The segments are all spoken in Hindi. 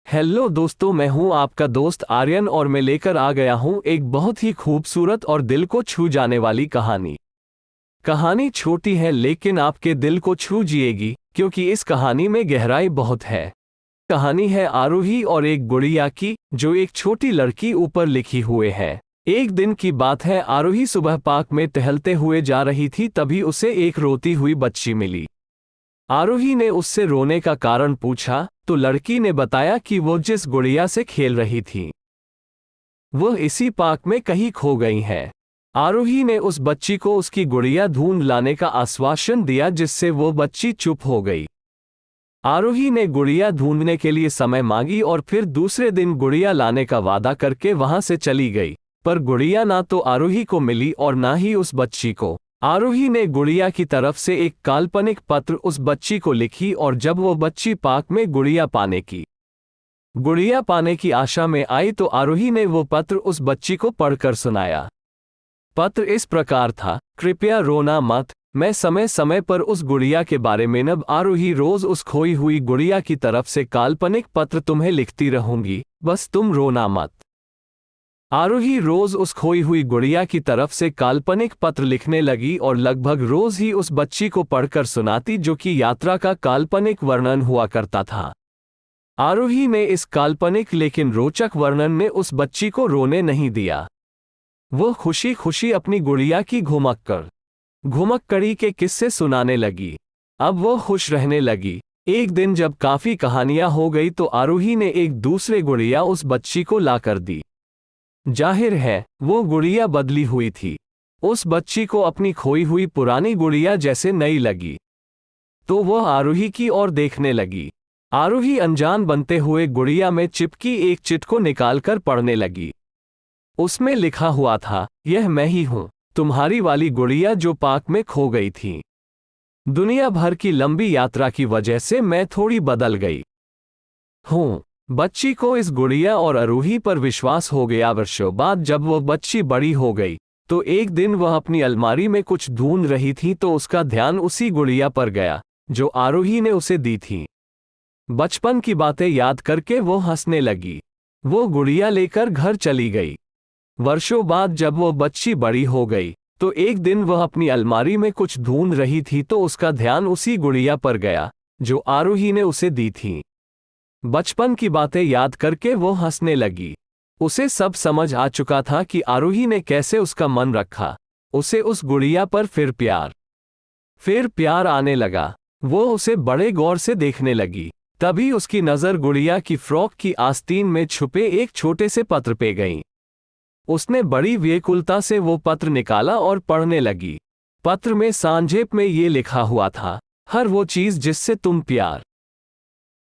हेलो दोस्तों, मैं हूं आपका दोस्त आर्यन और मैं लेकर आ गया हूं एक बहुत ही खूबसूरत और दिल को छू जाने वाली कहानी। कहानी छोटी है लेकिन आपके दिल को छू जिएगी क्योंकि इस कहानी में गहराई बहुत है। कहानी है आरोही और एक गुड़िया की जो एक छोटी लड़की ऊपर लिखी हुए है। एक दिन की बात है, आरोही सुबह पार्क में टहलते हुए जा रही थी, तभी उसे एक रोती हुई बच्ची मिली। आरोही ने उससे रोने का कारण पूछा तो लड़की ने बताया कि वो जिस गुड़िया से खेल रही थी वो इसी पार्क में कहीं खो गई है। आरोही ने उस बच्ची को उसकी गुड़िया ढूंढ लाने का आश्वासन दिया, जिससे वो बच्ची चुप हो गई। आरोही ने गुड़िया ढूंढने के लिए समय मांगी और फिर दूसरे दिन गुड़िया लाने का वादा करके वहां से चली गई, पर गुड़िया ना तो आरोही को मिली और ना ही उस बच्ची को। आरोही ने गुड़िया की तरफ से एक काल्पनिक पत्र उस बच्ची को लिखी और जब वो बच्ची पार्क में गुड़िया पाने की आशा में आई तो आरोही ने वो पत्र उस बच्ची को पढ़कर सुनाया। पत्र इस प्रकार था, कृपया रोना मत, मैं समय समय पर उस गुड़िया के बारे में नब आरोही रोज उस खोई हुई गुड़िया की तरफ से काल्पनिक पत्र तुम्हें लिखती रहूंगी, बस तुम रोना मत। आरोही रोज उस खोई हुई गुड़िया की तरफ से काल्पनिक पत्र लिखने लगी और लगभग रोज ही उस बच्ची को पढ़कर सुनाती, जो कि यात्रा का काल्पनिक वर्णन हुआ करता था। आरोही ने इस काल्पनिक लेकिन रोचक वर्णन ने उस बच्ची को रोने नहीं दिया। वो खुशी खुशी अपनी गुड़िया की घुमक्कड़ी के किस्से सुनाने लगी। अब वो खुश रहने लगी। एक दिन जब काफी कहानियां हो गई तो आरोही ने एक दूसरे गुड़िया उस बच्ची को लाकर दी। जाहिर है वो गुड़िया बदली हुई थी। उस बच्ची को अपनी खोई हुई पुरानी गुड़िया जैसे नई लगी, तो वह आरोही की ओर देखने लगी। आरोही अनजान बनते हुए गुड़िया में चिपकी एक चिट को निकालकर पढ़ने लगी। उसमें लिखा हुआ था, यह मैं ही हूँ, तुम्हारी वाली गुड़िया जो पार्क में खो गई थी। दुनिया भर की लंबी यात्रा की वजह से मैं थोड़ी बदल गई हूँ। बच्ची को इस गुड़िया और आरोही पर विश्वास हो गया। वर्षों बाद जब वह बच्ची बड़ी हो गई तो एक दिन वह अपनी अलमारी में कुछ ढूंढ रही थी तो उसका ध्यान उसी गुड़िया पर गया जो आरोही ने उसे दी थी। बचपन की बातें याद करके वो हंसने लगी। वो गुड़िया लेकर घर चली गई। वर्षों बाद जब वो बच्ची बड़ी हो गई तो एक दिन वह अपनी अलमारी में कुछ ढूंढ रही थी तो उसका ध्यान उसी गुड़िया पर गया जो आरोही ने उसे दी थी। बचपन की बातें याद करके वो हंसने लगी। उसे सब समझ आ चुका था कि आरोही ने कैसे उसका मन रखा। उसे उस गुड़िया पर फिर प्यार आने लगा। वो उसे बड़े गौर से देखने लगी। तभी उसकी नज़र गुड़िया की फ्रॉक की आस्तीन में छुपे एक छोटे से पत्र पे गई। उसने बड़ी व्याकुलता से वो पत्र निकाला और पढ़ने लगी। पत्र में संक्षेप में ये लिखा हुआ था, हर वो चीज़ जिससे तुम प्यार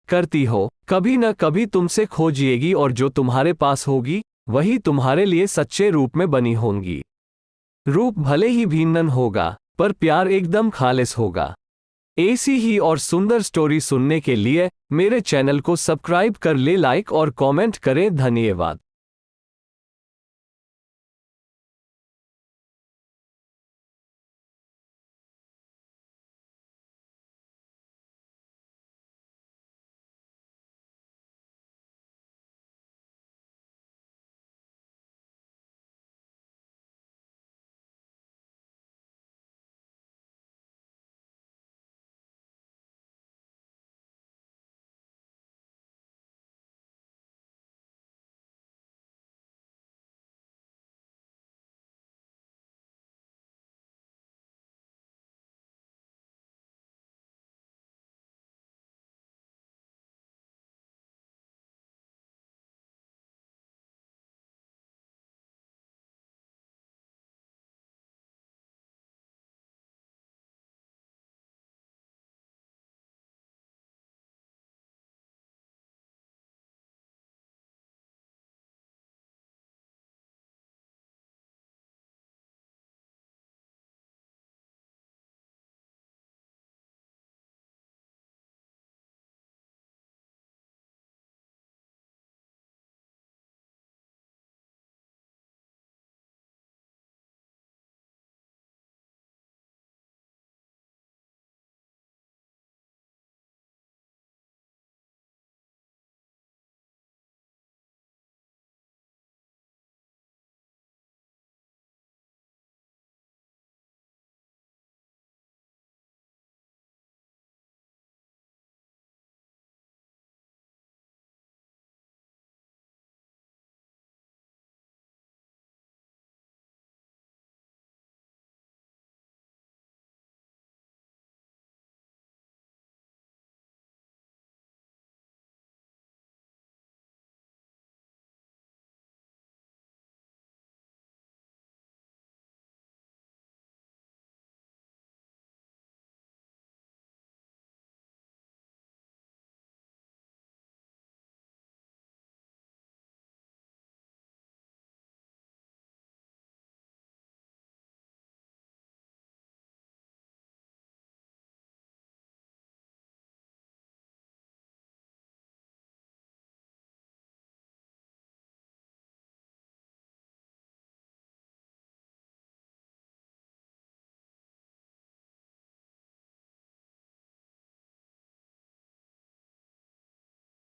करती हो कभी न कभी तुमसे खो जाएगी और जो तुम्हारे पास होगी वही तुम्हारे लिए सच्चे रूप में बनी होंगी। रूप भले ही भिन्न होगा पर प्यार एकदम खालिस होगा। ऐसी ही और सुंदर स्टोरी सुनने के लिए मेरे चैनल को सब्सक्राइब कर ले, लाइक और कमेंट करें। धन्यवाद।